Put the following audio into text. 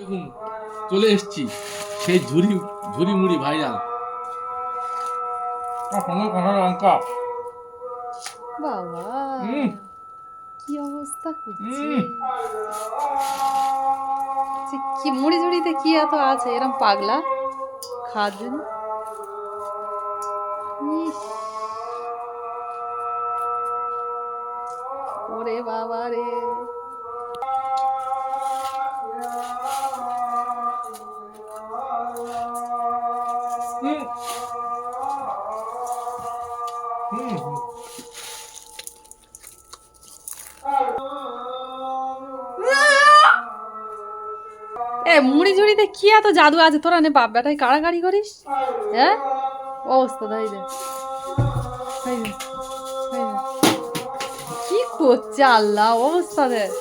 দেখুন চলে এসেছি সেই ঝুরি ঝুরি মুড়ি ভাইরাল সঙ্গে কাঁচা লঙ্কা। বাবা হুম কি অবস্থা করছে! হুম কি মুড়ি ঝুড়িতে কি এত আছে এরম পাগলা খাওয়ার জন্য? ইস, ওরে বাবা রে! হুম হুম হুম। মুড়ি ঝুড়িতে কি এত জাদু আছে তোরা নে বাপ বেটায় কাড়াকাড়ি করিস? হ্যাঁ, অবস্থা তাই রে, তাই রে, তাই রে। কি করছে আল্লাহ, অবস্থা দেখ।